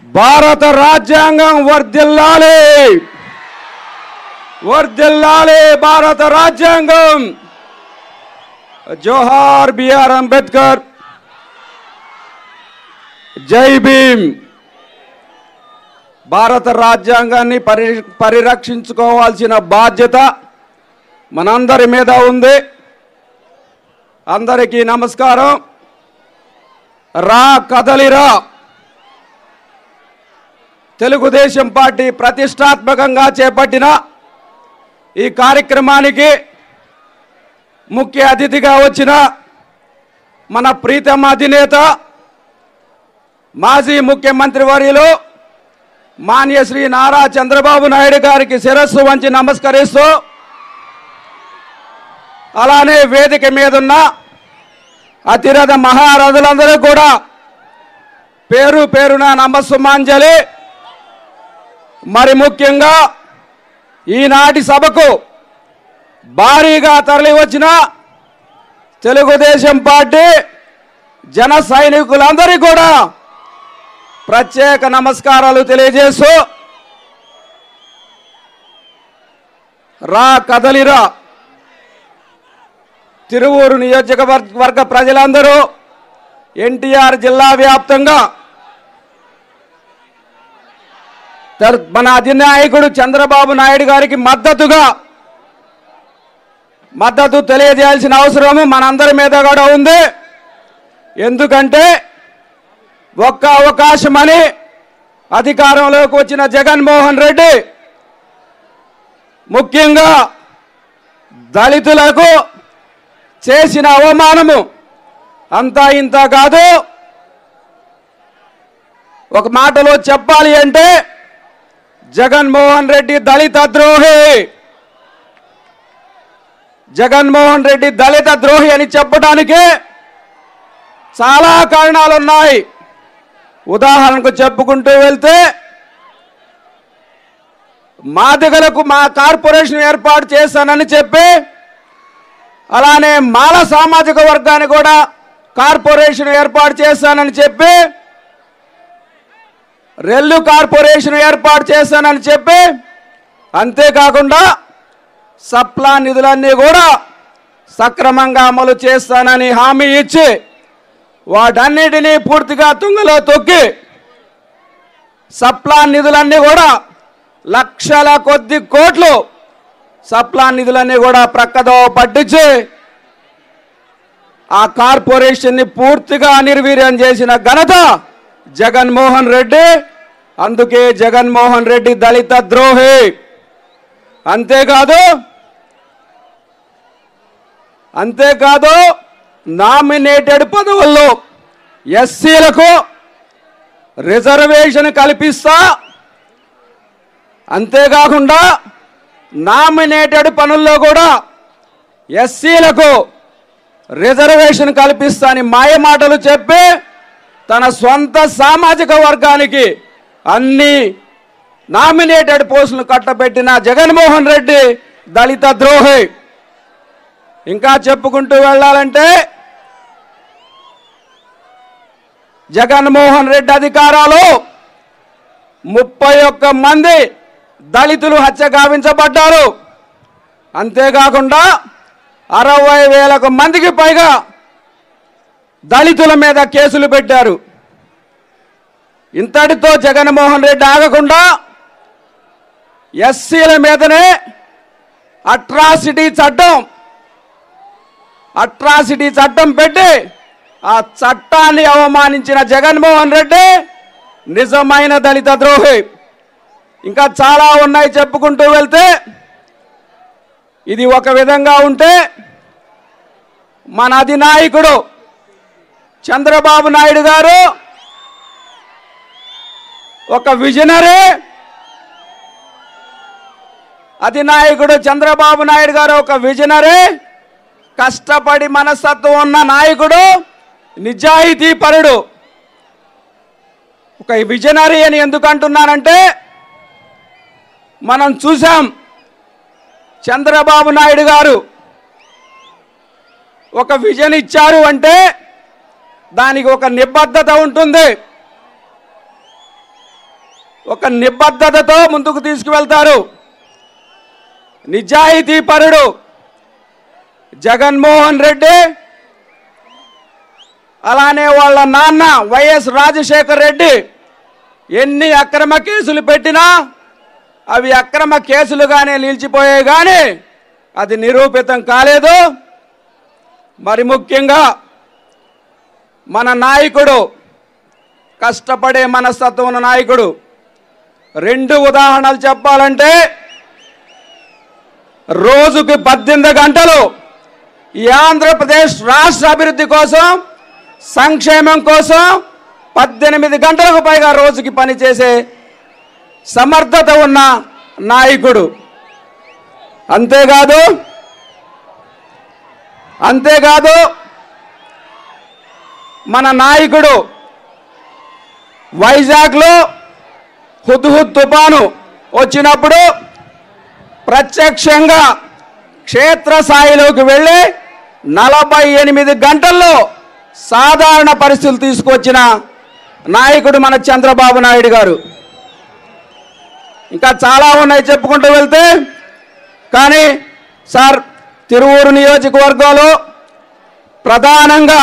భారత రాజ్యాంగం వర్ధిల్లాలి, వర్ధిల్లాలి భారత రాజ్యాంగం. జోహార్ బిఆర్ అంబేద్కర్, జై భీమ్. భారత రాజ్యాంగాన్ని పరిరక్షించుకోవాల్సిన బాధ్యత మనందరి మీద ఉంది. అందరికీ నమస్కారం. రా కదలిరా తెలుగుదేశం పార్టీ ప్రతిష్టాత్మకంగా చేపట్టిన ఈ కార్యక్రమానికి ముఖ్య అతిథిగా వచ్చిన మన ప్రీతమ అధినేత మాజీ ముఖ్యమంత్రి వర్యులు మాన్యశ్రీ నారా చంద్రబాబు నాయుడు గారికి శిరస్సు వంచి నమస్కరిస్తూ, అలానే వేదిక మీదున్న అతిరథ మహారథులందరూ కూడా పేరు పేరున నమస్సుమాంజలి. మరి ముఖ్యంగా ఈనాటి సభకు భారీగా తరలి వచ్చిన తెలుగుదేశం పార్టీ జన సైనికులందరికీ కూడా ప్రత్యేక నమస్కారాలు తెలియజేస్తూ, రా కదలిరా తిరువూరు నియోజకవర్గ ప్రజలందరూ ఎన్టీఆర్ జిల్లా వ్యాప్తంగా మన అధినాయకుడు చంద్రబాబు నాయుడు గారికి మద్దతు తెలియజేయాల్సిన అవసరము మనందరి మీద కూడా ఉంది. ఎందుకంటే ఒక్క అవకాశమని అధికారంలోకి వచ్చిన జగన్మోహన్ రెడ్డి ముఖ్యంగా దళితులకు చేసిన అవమానము అంతా ఇంత కాదు. ఒక మాటలో చెప్పాలి అంటే జగన్మోహన్ రెడ్డి దళిత ద్రోహి. జగన్మోహన్ రెడ్డి దళిత ద్రోహి అని చెప్పడానికి చాలా కారణాలు ఉన్నాయి. ఉదాహరణకు చెప్పుకుంటూ వెళ్తే, మాదిగలకు మా కార్పొరేషన్ ఏర్పాటు చేశానని చెప్పి, అలానే మాల సామాజిక వర్గాన్ని కూడా కార్పొరేషన్ ఏర్పాటు చేశానని చెప్పి, రెల్లు కార్పొరేషన్ ఏర్పాటు చేశానని చెప్పి, అంతేకాకుండా సప్లా నిధులన్నీ కూడా సక్రమంగా అమలు చేస్తానని హామీ ఇచ్చి వాటన్నిటినీ పూర్తిగా తుంగలో తొక్కి సప్లా నిధులన్నీ కూడా లక్షల కొద్ది కోట్లు సప్లా నిధులన్నీ కూడా ప్రక్కదో పట్టించి ఆ కార్పొరేషన్ని పూర్తిగా నిర్వీర్యం చేసిన ఘనత జగన్మోహన్ రెడ్డి. అందుకే జగన్మోహన్ రెడ్డి దళిత ద్రోహి. అంతేకాదు నామినేటెడ్ పదవుల్లో ఎస్సీలకు రిజర్వేషన్ కల్పిస్తా, అంతేకాకుండా నామినేటెడ్ పనుల్లో కూడా ఎస్సీలకు రిజర్వేషన్ కల్పిస్తా అని మాయమాటలు చెప్పి తన సొంత సామాజిక వర్గానికి అన్ని నామినేటెడ్ పోస్టులు కట్టబెట్టిన జగన్మోహన్ రెడ్డి దళిత ద్రోహి. ఇంకా చెప్పుకుంటూ వెళ్ళాలంటే, జగన్మోహన్ రెడ్డి అధికారాలు 31 మంది దళితులు హత్య గావించబడ్డారు. అంతేకాకుండా 60,000 మందికి పైగా దళితుల మీద కేసులు పెట్టారు. ఇంతటితో జగన్మోహన్ రెడ్డి ఆగకుండా ఎస్సీల మీదనే అట్రాసిటీ చట్టం పెట్టి ఆ చట్టాన్ని అవమానించిన జగన్మోహన్ రెడ్డి నిజమైన దళిత ద్రోహి. ఇంకా చాలా ఉన్నాయి చెప్పుకుంటూ వెళ్తే. ఇది ఒక విధంగా ఉంటే, మన అధినాయకుడు చంద్రబాబు నాయుడు గారు ఒక విజనరీ. అధినాయకుడు చంద్రబాబు నాయుడు గారు ఒక విజనరీ, కష్టపడి మనస్తత్వం ఉన్న నాయకుడు, నిజాయితీ పరుడు. ఒక విజనరీ అని ఎందుకు అంటున్నానంటే, మనం చూసాం చంద్రబాబు నాయుడు గారు ఒక విజన్ ఇచ్చారు అంటే దానికి ఒక నిబద్ధత ఉంటుంది. ఒక నిబద్ధతతో ముందుకు తీసుకువెళ్తారు. నిజాయితీ పరుడు జగన్మోహన్ రెడ్డి, అలానే వాళ్ళ నాన్న వైఎస్ రాజశేఖర్ రెడ్డి ఎన్ని అక్రమ కేసులు పెట్టినా అవి అక్రమ కేసులుగానే నిలిచిపోయాయి, కానీ అది నిరూపితం కాలేదు. మరి ముఖ్యంగా మన నాయకుడు, కష్టపడే మనస్తత్వం ఉన్న నాయకుడు, 2 ఉదాహరణలు చెప్పాలంటే, రోజుకి 18 గంటలు ఈ ఆంధ్రప్రదేశ్ రాష్ట్ర అభివృద్ధి కోసం, సంక్షేమం కోసం 18 గంటలకు పైగా రోజుకి పనిచేసే సమర్థత ఉన్న నాయకుడు. అంతేకాదు మన నాయకుడు వైజాగ్లో హుద్హుద్ తుఫాను వచ్చినప్పుడు ప్రత్యక్షంగా క్షేత్రస్థాయిలోకి వెళ్ళి 48 గంటల్లో సాధారణ పరిస్థితులు తీసుకొచ్చిన నాయకుడు మన చంద్రబాబు నాయుడు గారు. ఇంకా చాలా ఉన్నాయి చెప్పుకుంటూ వెళ్తే, కానీ సార్ తిరువూరు నియోజకవర్గంలో ప్రధానంగా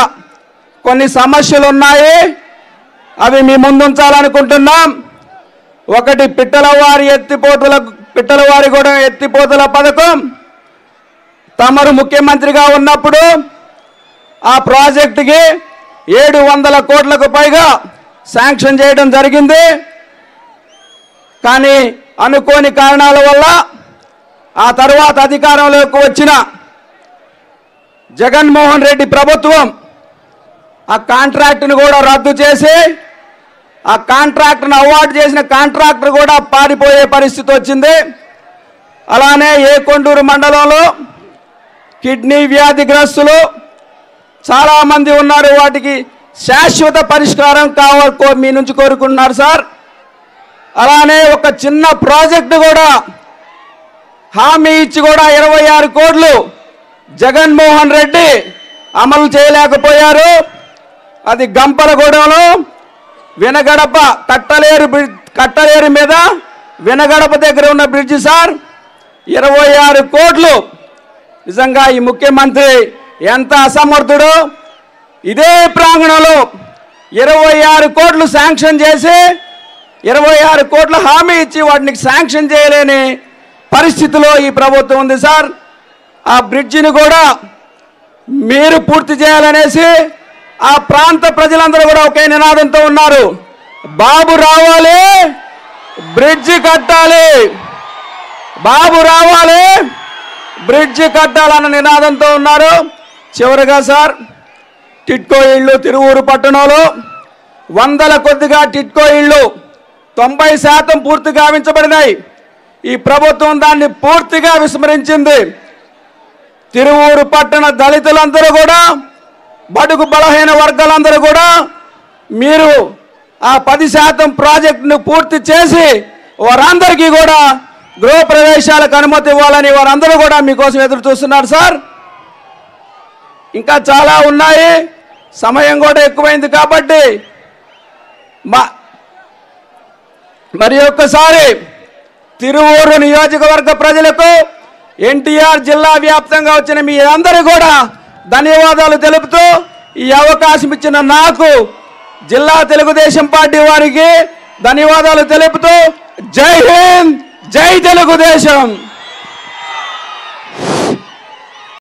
కొన్ని సమస్యలు ఉన్నాయి, అవి మీ ముందుంచాలనుకుంటున్నాం. ఒకటి పిట్టలవారిగూడెం ఎత్తిపోతల పథకం. తమరు ముఖ్యమంత్రిగా ఉన్నప్పుడు ఆ ప్రాజెక్టుకి 700 కోట్లకు పైగా శాంక్షన్ చేయడం జరిగింది. కానీ అనుకోని కారణాల వల్ల ఆ తర్వాత అధికారంలోకి వచ్చిన జగన్మోహన్ రెడ్డి ప్రభుత్వం ఆ కాంట్రాక్టును కూడా రద్దు చేసి, ఆ కాంట్రాక్టును అవార్డు చేసిన కాంట్రాక్టర్ కూడా పారిపోయే పరిస్థితి వచ్చింది. అలానే ఏకొండూరు మండలంలో కిడ్నీ వ్యాధిగ్రస్తులు చాలామంది ఉన్నారు, వాటికి శాశ్వత పరిష్కారం మీ నుంచి కోరుకుంటున్నారు సార్. అలానే ఒక చిన్న ప్రాజెక్టు కూడా హామీ ఇచ్చి కూడా 26 కోట్లు జగన్మోహన్ రెడ్డి అమలు చేయలేకపోయారు. అది గంపలగూడెంలో వినగడప కట్టలేరు మీద వినగడప దగ్గర ఉన్న బ్రిడ్జి సార్, 26 కోట్లు. నిజంగా ఈ ముఖ్యమంత్రి ఎంత అసమర్థుడో. ఇదే ప్రాంగణంలో 26 కోట్లు శాంక్షన్ చేసి 26 కోట్ల హామీ ఇచ్చి వాటిని శాంక్షన్ చేయలేని పరిస్థితిలో ఈ ప్రభుత్వం ఉంది సార్. ఆ బ్రిడ్జిని కూడా మీరు పూర్తి చేయాలనేసి ఆ ప్రాంత ప్రజలందరూ కూడా ఒకే నినాదంతో ఉన్నారు. బాబు రావాలి, బ్రిడ్జి కట్టాలి, బాబు రావాలి, బ్రిడ్జి కట్టాలన్న నినాదంతో ఉన్నారు. చివరిగా సార్, టిట్కో ఇళ్ళు తిరువూరు పట్టణంలో 100 కొద్దిగా టిట్కో ఇళ్ళు 90% పూర్తి గావించబడినాయి. ఈ ప్రభుత్వం దాన్ని పూర్తిగా విస్మరించింది. తిరువూరు పట్టణ దళితులందరూ కూడా, బడుగు బలహీన వర్గాలందరూ కూడా మీరు ఆ 10% ప్రాజెక్టును పూర్తి చేసి వారందరికీ కూడా గృహప్రవేశాలకు అనుమతి ఇవ్వాలని వారందరూ కూడా మీకోసం ఎదురు చూస్తున్నారు సార్. ఇంకా చాలా ఉన్నాయి, సమయం కూడా ఎక్కువైంది కాబట్టి మరి ఒక్కసారి తిరువూరు నియోజకవర్గ ప్రజలకు, ఎన్టీఆర్ జిల్లా వ్యాప్తంగా వచ్చిన మీ అందరూ కూడా ధన్యవాదాలు తెలుపుతూ, ఈ అవకాశం ఇచ్చిన నాకు జిల్లా తెలుగుదేశం పార్టీ వారికి ధన్యవాదాలు తెలుపుతూ, జై హింద్, జై తెలుగుదేశం.